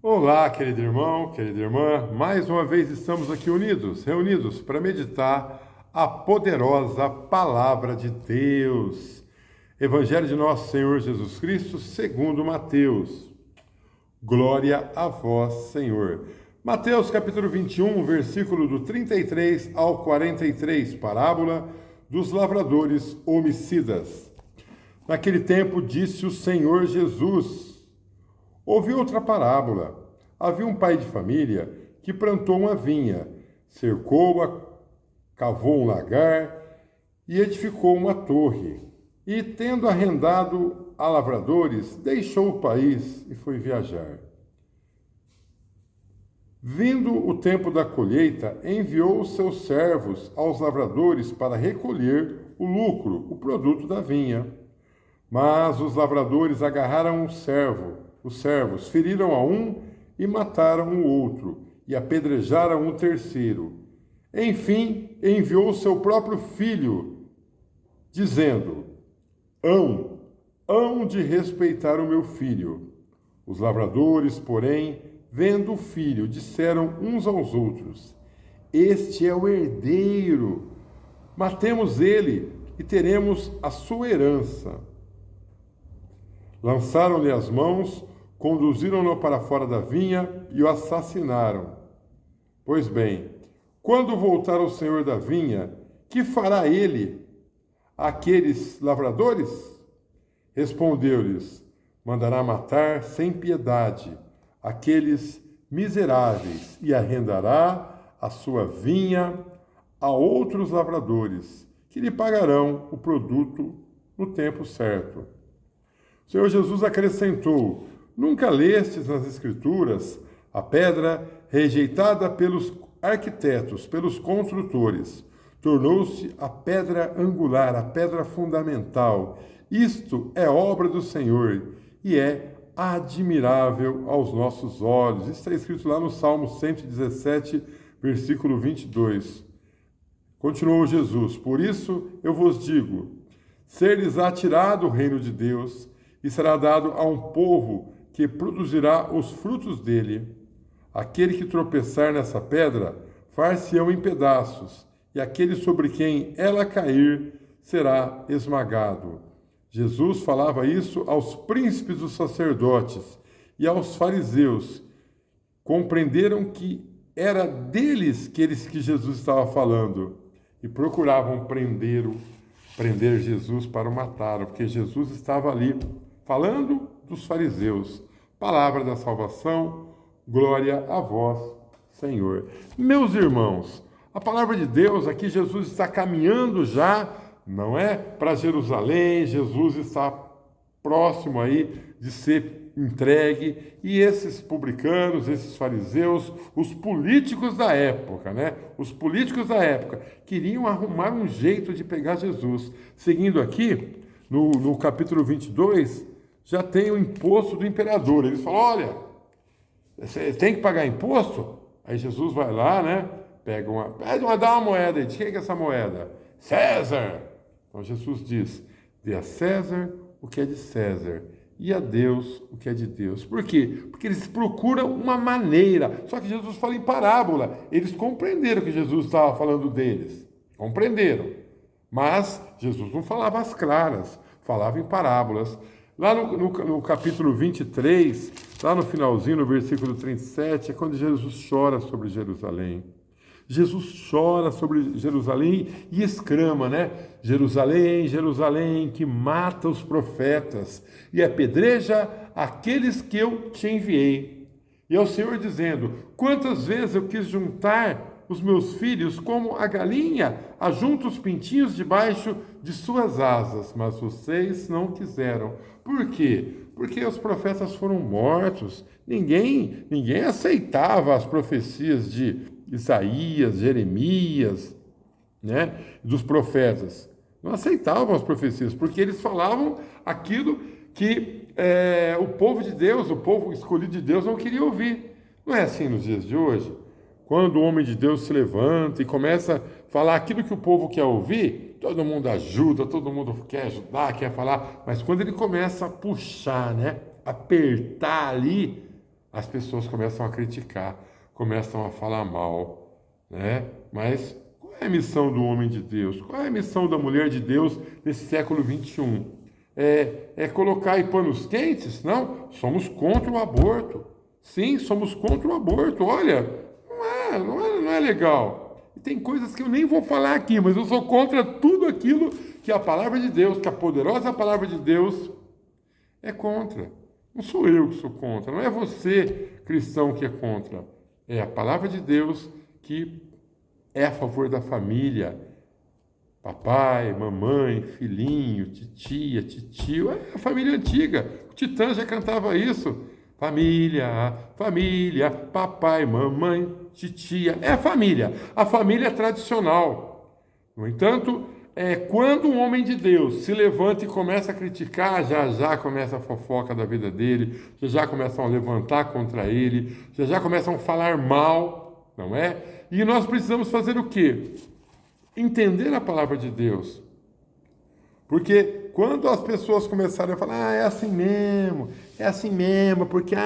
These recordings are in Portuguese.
Olá, querido irmão, querida irmã. Mais uma vez estamos aqui reunidos para meditar a poderosa palavra de Deus. Evangelho de nosso Senhor Jesus Cristo, segundo Mateus. Glória a vós, Senhor. Mateus capítulo 21, versículo do 33 ao 43, parábola dos lavradores homicidas. Naquele tempo disse o Senhor Jesus: Ouvi outra parábola. Havia um pai de família que plantou uma vinha, cercou-a, cavou um lagar e edificou uma torre. E, tendo arrendado a lavradores, deixou o país e foi viajar. Vindo o tempo da colheita, enviou os seus servos aos lavradores para recolher o lucro, o produto da vinha. Mas os lavradores agarraram os servos, feriram a um e mataram o outro, e apedrejaram o terceiro. Enfim, enviou seu próprio filho, dizendo: hão de respeitar o meu filho. Os lavradores, porém, vendo o filho, disseram uns aos outros: Este é o herdeiro. Matemos ele e teremos a sua herança. Lançaram-lhe as mãos, conduziram-no para fora da vinha e o assassinaram. Pois bem, quando voltar o senhor da vinha, que fará ele àqueles lavradores? Respondeu-lhes: mandará matar sem piedade aqueles miseráveis e arrendará a sua vinha a outros lavradores, que lhe pagarão o produto no tempo certo. O Senhor Jesus acrescentou: Nunca lestes nas Escrituras a pedra rejeitada pelos arquitetos, pelos construtores, tornou-se a pedra angular, a pedra fundamental. Isto é obra do Senhor e é admirável aos nossos olhos. Isso está escrito lá no Salmo 117, versículo 22. Continuou Jesus: Por isso eu vos digo, ser-lhes atirado o reino de Deus e será dado a um povo que produzirá os frutos dele. Aquele que tropeçar nessa pedra, far-se-ão em pedaços, e aquele sobre quem ela cair será esmagado. Jesus falava isso aos príncipes dos sacerdotes e aos fariseus. Compreenderam que era deles que Jesus estava falando e procuravam prender Jesus para o matar, porque Jesus estava ali falando dos fariseus. Palavra da salvação, glória a vós, Senhor. Meus irmãos, a palavra de Deus aqui, Jesus está caminhando já, não é? Para Jerusalém, Jesus está próximo aí de ser entregue, e esses publicanos, esses fariseus, os políticos da época, né? Os políticos da época queriam arrumar um jeito de pegar Jesus. Seguindo aqui, no capítulo 22, já tem o imposto do imperador. Eles falam: olha, você tem que pagar imposto? Aí Jesus vai lá, né? Dá uma moeda aí. De quem é essa moeda? César! Então Jesus diz: dê a César o que é de César e a Deus o que é de Deus. Por quê? Porque eles procuram uma maneira. Só que Jesus fala em parábola. Eles compreenderam que Jesus estava falando deles. Compreenderam. Mas Jesus não falava às claras, falava em parábolas. Lá no capítulo 23, lá no finalzinho, no versículo 37, é quando Jesus chora sobre Jerusalém. Jesus chora sobre Jerusalém e exclama, né? Jerusalém, Jerusalém, que mata os profetas e apedreja aqueles que eu te enviei. E é o Senhor dizendo: quantas vezes eu quis juntar os meus filhos como a galinha ajunta os pintinhos debaixo de suas asas, mas vocês não quiseram. Por quê? Porque os profetas foram mortos. Ninguém aceitava as profecias de Isaías, Jeremias, né, dos profetas. Não aceitavam as profecias, porque eles falavam aquilo que o povo de Deus, o povo escolhido de Deus, não queria ouvir. Não é assim nos dias de hoje? Quando o homem de Deus se levanta e começa a falar aquilo que o povo quer ouvir, todo mundo ajuda, todo mundo quer ajudar, quer falar, mas quando ele começa a puxar, né, apertar ali, as pessoas começam a criticar, começam a falar mal, né? Mas qual é a missão do homem de Deus? Qual é a missão da mulher de Deus nesse século XXI? É colocar aí panos quentes? Não, somos contra o aborto. Sim, somos contra o aborto. Olha, não é legal. E tem coisas que eu nem vou falar aqui, mas eu sou contra tudo aquilo que a palavra de Deus, que a poderosa palavra de Deus é contra. Não sou eu que sou contra, não é você, cristão, que é contra. É a palavra de Deus que é a favor da família. Papai, mamãe, filhinho, titia, titio, é a família antiga. O Titã já cantava isso. Família, família, papai, mamãe, titia. É a família tradicional. No entanto, quando um homem de Deus se levanta e começa a criticar, já começa a fofoca da vida dele, já começam a levantar contra ele, já começam a falar mal, não é? E nós precisamos fazer o quê? Entender a palavra de Deus. Porque quando as pessoas começarem a falar, é assim mesmo, porque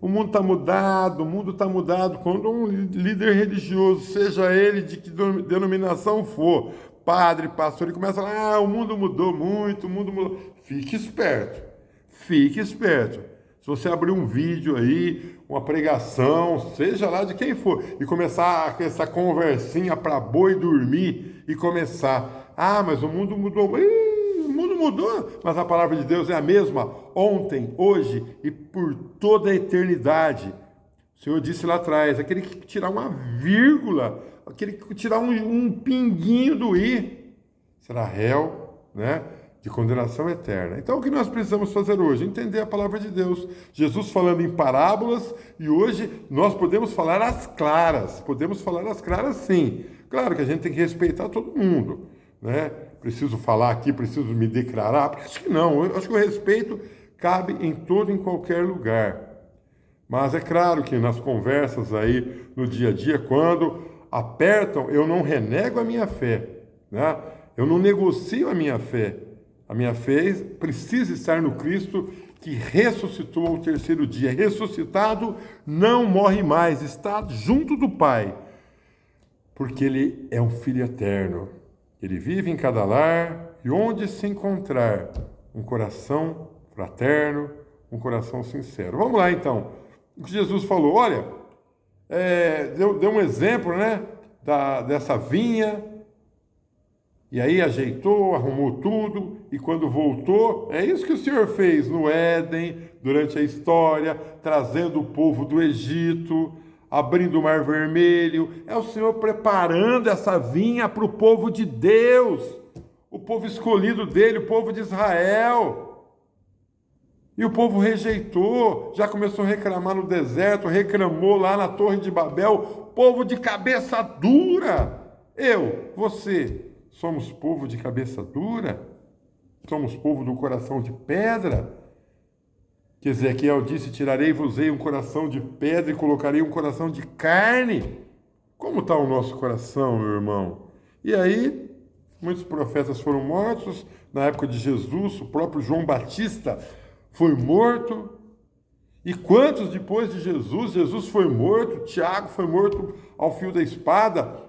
o mundo está mudado, quando um líder religioso, seja ele de que denominação for, padre, pastor, ele começa a falar, o mundo mudou muito, o mundo mudou. Fique esperto. Se você abrir um vídeo aí, uma pregação, seja lá de quem for, e começar essa conversinha para boi dormir e começar, mas o mundo mudou. O mundo mudou, mas a palavra de Deus é a mesma ontem, hoje e por toda a eternidade. O Senhor disse lá atrás, aquele que tirar uma vírgula, aquele que tirar um pinguinho do i, será réu, né? De condenação eterna. Então, o que nós precisamos fazer hoje? Entender a palavra de Deus. Jesus falando em parábolas, e hoje nós podemos falar às claras. Podemos falar às claras, sim. Claro que a gente tem que respeitar todo mundo, né? Preciso falar aqui, preciso me declarar? Acho que não. Eu acho que o respeito cabe em todo e em qualquer lugar. Mas é claro que nas conversas aí, no dia a dia, quando apertam, eu não renego a minha fé, né? Eu não negocio a minha fé. A minha fé precisa estar no Cristo que ressuscitou ao terceiro dia. Ressuscitado, não morre mais, está junto do Pai, porque Ele é um Filho eterno. Ele vive em cada lar e onde se encontrar um coração fraterno, um coração sincero. Vamos lá então. O que Jesus falou, olha, deu um exemplo, né, dessa vinha. E aí ajeitou, arrumou tudo, e quando voltou, é isso que o Senhor fez no Éden, durante a história, trazendo o povo do Egito, abrindo o Mar Vermelho. É o Senhor preparando essa vinha para o povo de Deus, o povo escolhido dele, o povo de Israel. E o povo rejeitou, já começou a reclamar no deserto, reclamou lá na Torre de Babel, povo de cabeça dura. Você... somos povo de cabeça dura? Somos povo do coração de pedra? Que Ezequiel disse, tirarei-vos-ei um coração de pedra e colocarei um coração de carne. Como está o nosso coração, meu irmão? E aí, muitos profetas foram mortos. Na época de Jesus, o próprio João Batista foi morto. E quantos depois de Jesus? Jesus foi morto, Tiago foi morto ao fio da espada,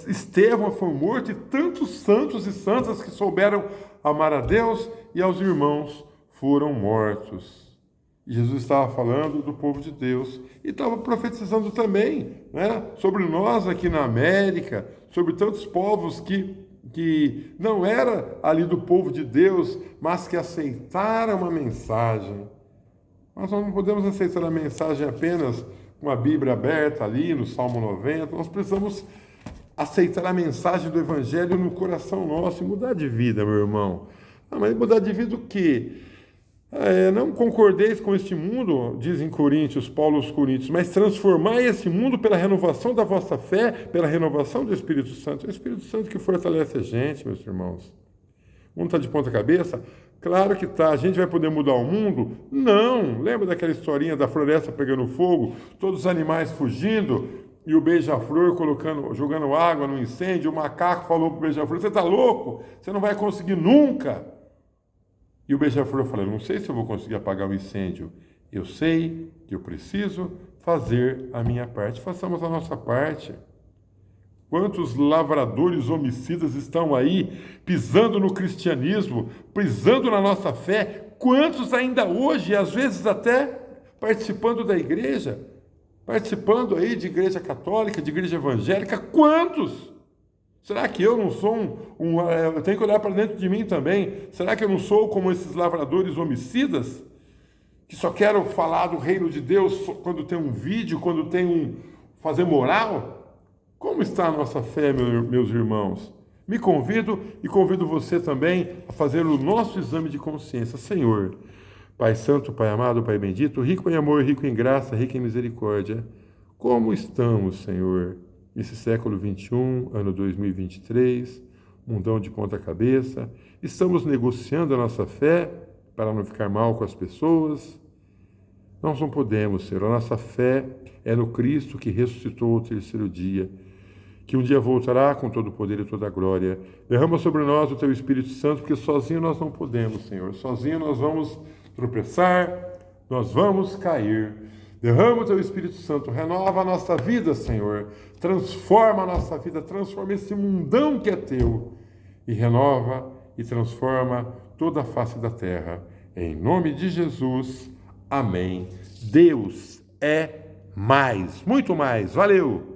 Estevão foi morto, e tantos santos e santas que souberam amar a Deus e aos irmãos foram mortos. E Jesus estava falando do povo de Deus e estava profetizando também, né, sobre nós aqui na América, sobre tantos povos que não era ali do povo de Deus, mas que aceitaram uma mensagem. Mas nós não podemos aceitar a mensagem apenas com a Bíblia aberta ali no Salmo 90, nós precisamos aceitar a mensagem do Evangelho no coração nosso e mudar de vida, meu irmão. Mas mudar de vida o quê? Não concordeis com este mundo, dizem Coríntios, Paulo aos Coríntios, mas transformai esse mundo pela renovação da vossa fé, pela renovação do Espírito Santo. É o Espírito Santo que fortalece a gente, meus irmãos. O mundo está de ponta cabeça? Claro que está. A gente vai poder mudar o mundo? Não. Lembra daquela historinha da floresta pegando fogo, todos os animais fugindo, e o beija-flor jogando água no incêndio? O macaco falou para o beija-flor, você está louco? Você não vai conseguir nunca. E o beija-flor falou, não sei se eu vou conseguir apagar o incêndio. Eu sei que eu preciso fazer a minha parte. Façamos a nossa parte. Quantos lavradores homicidas estão aí pisando no cristianismo, pisando na nossa fé? Quantos ainda hoje, às vezes até participando da igreja, participando aí de igreja católica, de igreja evangélica? Quantos? Será que eu não sou eu tenho que olhar para dentro de mim também. Será que eu não sou como esses lavradores homicidas? Que só quero falar do reino de Deus quando tem um vídeo, quando tem fazer moral? Como está a nossa fé, meus irmãos? Me convido e convido você também a fazer o nosso exame de consciência. Senhor, Pai Santo, Pai amado, Pai bendito, rico em amor, rico em graça, rico em misericórdia, como estamos, Senhor, nesse século XXI, ano 2023, mundão de ponta cabeça? Estamos negociando a nossa fé para não ficar mal com as pessoas? Nós não podemos, Senhor. A nossa fé é no Cristo que ressuscitou ao terceiro dia, que um dia voltará com todo o poder e toda a glória. Derrama sobre nós o Teu Espírito Santo, porque sozinho nós não podemos, Senhor. Sozinho nós vamos tropeçar, nós vamos cair. Derrama o Teu Espírito Santo, renova a nossa vida, Senhor. Transforma a nossa vida, transforma esse mundão que é Teu. E renova e transforma toda a face da terra. Em nome de Jesus, amém. Deus é mais, muito mais. Valeu!